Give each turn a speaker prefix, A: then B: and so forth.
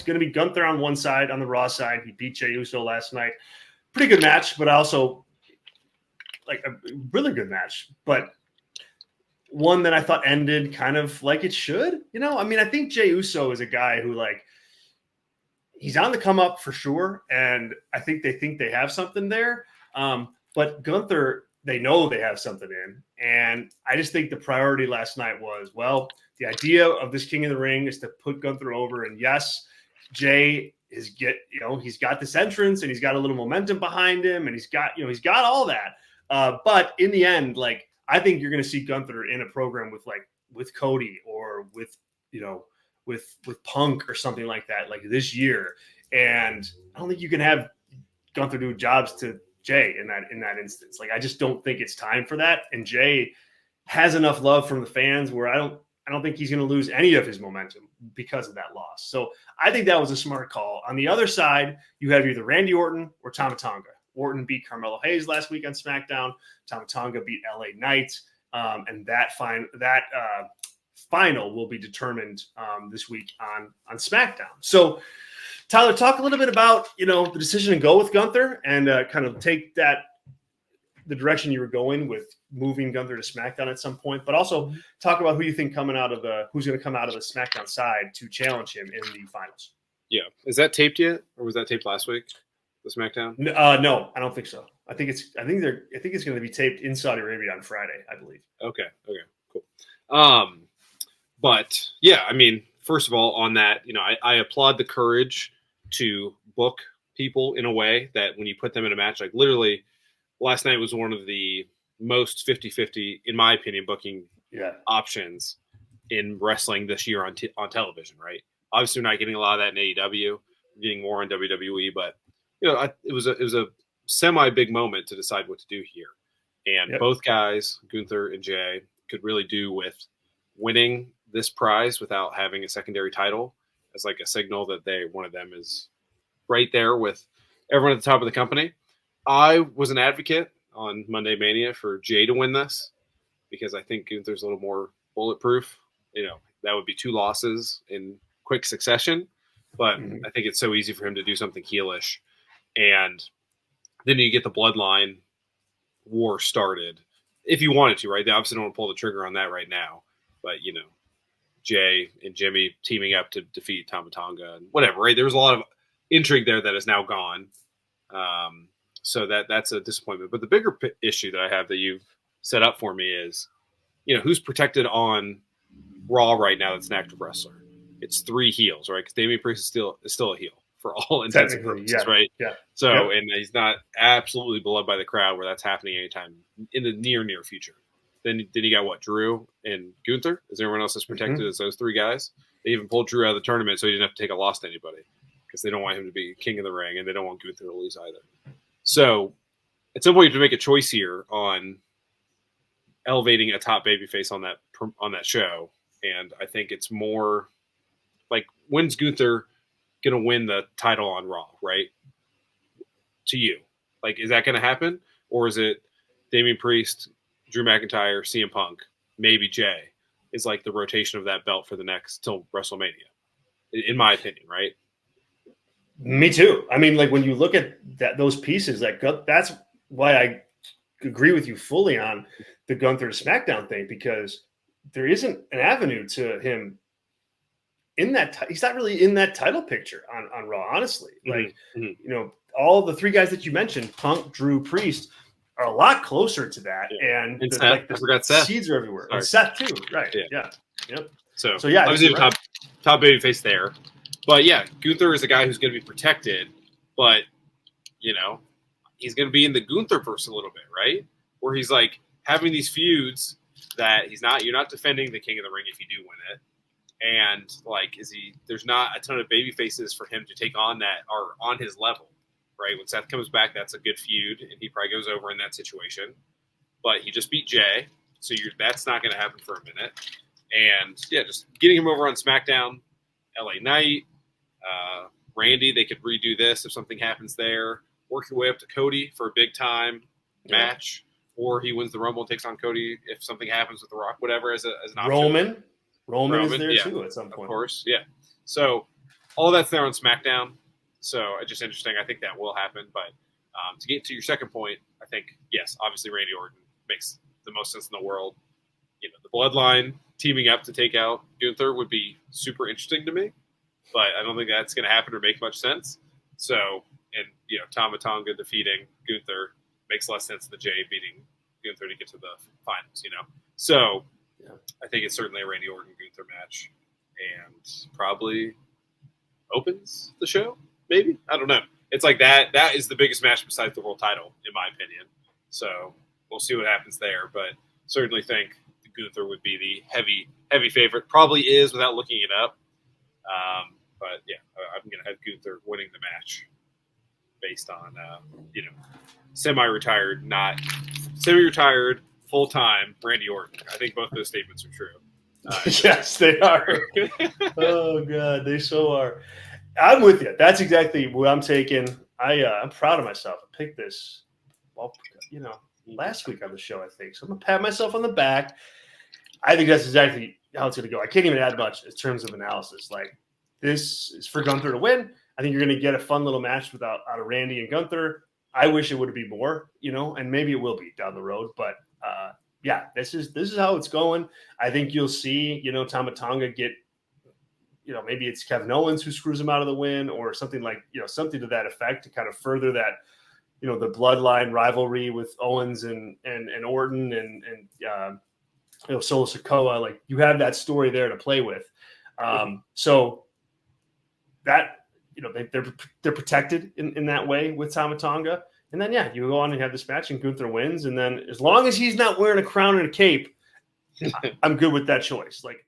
A: it's going to be Gunther on one side, on the Raw side. He beat Jey Uso last night. Pretty good match, but also like a really good match. But one that I thought ended kind of like it should. I mean, I think Jey Uso is a guy who, like, he's on the come up for sure. And I think they have something there. But Gunther, they know they have something in. And I just think the priority last night was, well, the idea of this King of the Ring is to put Gunther over. And yes, Jey he's got this entrance and he's got a little momentum behind him and he's got all that. But in the end, like, I think you're going to see Gunther in a program with Cody or with Punk or something like that, like this year. And I don't think you can have Gunther do jobs to Jey in that instance. Like, I just don't think it's time for that. And Jey has enough love from the fans where I don't think he's going to lose any of his momentum because of that loss. So I think that was a smart call. On the other side, you have either Randy Orton or Tama Tonga. Orton beat Carmelo Hayes last week on SmackDown. Tama Tonga beat LA Knight. And that final will be determined this week on SmackDown. So, Tyler, talk a little bit about the decision to go with Gunther and kind of take the direction you were going with moving Gunther to SmackDown at some point, but also talk about who you think who's going to come out of the SmackDown side to challenge him in the finals. Yeah,
B: is that taped yet, or was that taped last week? The SmackDown?
A: No, I don't think so. I think it's going to be taped in Saudi Arabia on Friday, I believe.
B: Okay, cool. But yeah, I mean, first of all, on that, I applaud the courage to book people in a way that when you put them in a match, like literally last night was one of the most 50-50, in my opinion, booking options in wrestling this year on television, right? Obviously, we're not getting a lot of that in AEW, we're getting more on WWE, but it was a semi big moment to decide what to do here. And both guys, Gunther and Jey, could really do with winning this prize without having a secondary title as like a signal that one of them is right there with everyone at the top of the company. I was an advocate on Monday Mania for Jey to win this because I think Gunther's a little more bulletproof. That would be 2 losses in quick succession, but I think it's so easy for him to do something heelish. And then you get the bloodline war started if you wanted to, right? They obviously don't want to pull the trigger on that right now, but Jey and Jimmy teaming up to defeat Tama Tonga and whatever, right? There was a lot of intrigue there that is now gone. So that's a disappointment. But the bigger issue that I have that you've set up for me is, who's protected on Raw right now that's an active wrestler? It's 3 heels, right? Because Damian Priest is still a heel for all intents and purposes, right? Yeah. So, and he's not absolutely beloved by the crowd where that's happening anytime in the near future. Then you got Drew and Gunther. Is everyone else as protected as those 3 guys? They even pulled Drew out of the tournament so he didn't have to take a loss to anybody because they don't want him to be king of the ring and they don't want Gunther to lose either. So at some point you have to make a choice here on elevating a top babyface on that show. And I think it's more like, when's Gunther going to win the title on Raw, right? To you. Like, is that going to happen? Or is it Damian Priest, Drew McIntyre, CM Punk, maybe Jey is like the rotation of that belt for the next till WrestleMania, in my opinion, right?
A: Me too. I mean, like when you look at those pieces, that's why I agree with you fully on the Gunther to SmackDown thing, because there isn't an avenue to him in that. He's not really in that title picture on Raw, honestly. Like, all the 3 guys that you mentioned, Punk, Drew, Priest, are a lot closer to that. Yeah. And
B: I forgot Seth.
A: Seeds are everywhere. And Seth too. Right. Yeah. Yep.
B: So yeah, obviously the top babyface there. But yeah, Gunther is a guy who's going to be protected, but he's going to be in the Gunther-verse a little bit, right? Where he's like having these feuds that you're not defending the King of the Ring if you do win it. And like, there's not a ton of baby faces for him to take on that are on his level, right? When Seth comes back, that's a good feud and he probably goes over in that situation, but he just beat Jey. So that's not going to happen for a minute. And yeah, just getting him over on SmackDown, LA Knight, Randy, they could redo this if something happens there. Work your way up to Cody for a big time match, or he wins the Rumble and takes on Cody if something happens with The Rock, whatever, as an option.
A: Roman is there too at some point.
B: Of course, yeah. So all that's there on SmackDown. So it's just interesting. I think that will happen. But to get to your second point, I think, yes, obviously Randy Orton makes the most sense in the world. You know, the Bloodline teaming up to take out Gunther would be super interesting to me, but I don't think that's going to happen or make much sense. So, and, you know, Tama Tonga defeating Gunther makes less sense than Jay beating Gunther to get to the finals, you know? So
A: Yeah.
B: I think it's certainly a Randy Orton-Gunther match and probably opens the show, maybe? I don't know. It's like that. That is the biggest match besides the world title, in my opinion. So we'll see what happens there, but certainly think Gunther would be the heavy favorite. Probably is without looking it up. But yeah, I'm going to have Gunther winning the match based on, you know, semi-retired, full-time Randy Orton. I think both those statements are true.
A: Yes, they are. Oh God, they so are. I'm with you. That's exactly what I'm taking. I'm proud of myself. I picked this, well, you know, last week on the show, I think. So I'm gonna pat myself on the back. I think that's exactly how it's gonna go. I can't even add much in terms of analysis. Like, this is for Gunther to win. I think you're gonna get a fun little match out of Randy and Gunther. I wish it would be more, you know, and maybe it will be down the road, but yeah, this is how it's going. I think you'll see, you know, Tama Tonga get, you know, maybe it's Kevin Owens who screws him out of the win or something like, you know, something to that effect to kind of further that, you know, the bloodline rivalry with Owens and Orton and you know, Solo Sikoa. Like, you have that story there to play with. So that, you know, they're protected in that way with Tama Tonga. And then, yeah, you go on and have this match and Gunther wins. And then as long as he's not wearing a crown and a cape, I'm good with that choice. Like,